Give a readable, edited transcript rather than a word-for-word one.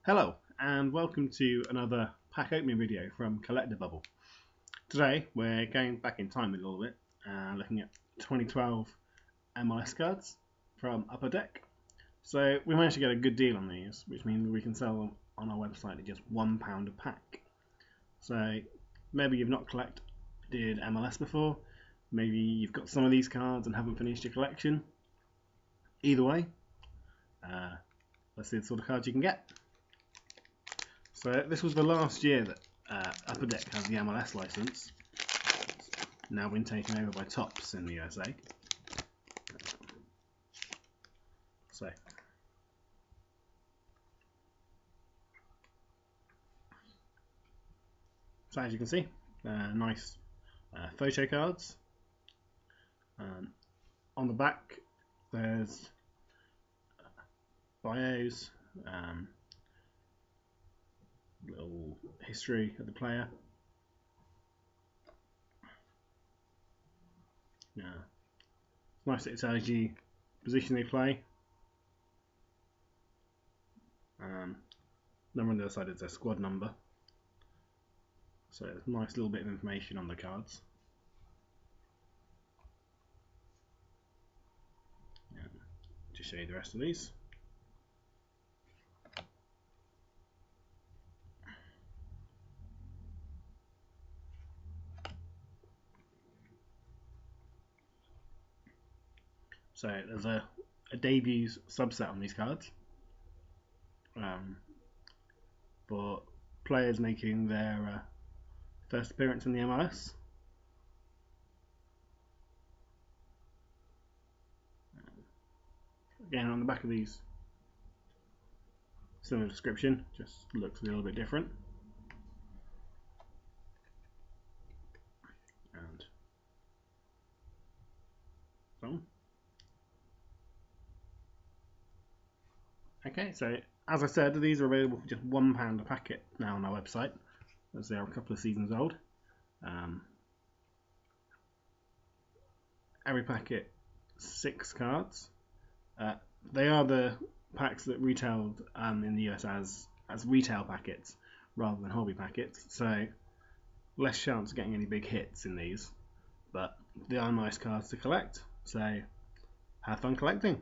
Hello and welcome to another pack opening video from Collector Bubble. Today we're going back in time a little bit and looking at 2012 MLS cards from Upper Deck. So we managed to get a good deal on these, which means we can sell them on our website at just £1 a pack. So maybe you've not collected MLS before, maybe you've got some of these cards and haven't finished your collection. Either way, let's see the sort of cards you can get. So this was the last year that Upper Deck has the MLS license. It's now been taken over by Topps in the USA. So as you can see, nice photo cards. On the back there's bios, little history of the player. Yeah, it's nice that it tells you position they play. Number on the other side is their squad number. So it's a nice little bit of information on the cards. To show you the rest of these. So there's a debuts subset on these cards for players making their first appearance in the MLS. Again, on the back of these, similar description, just looks a little bit different. And so. Okay, so as I said, these are available for just £1 a packet now on our website, as they are a couple of seasons old. Every packet, 6 cards. They are the packs that retailed in the US as retail packets rather than hobby packets, so less chance of getting any big hits in these, but they are nice cards to collect, so have fun collecting.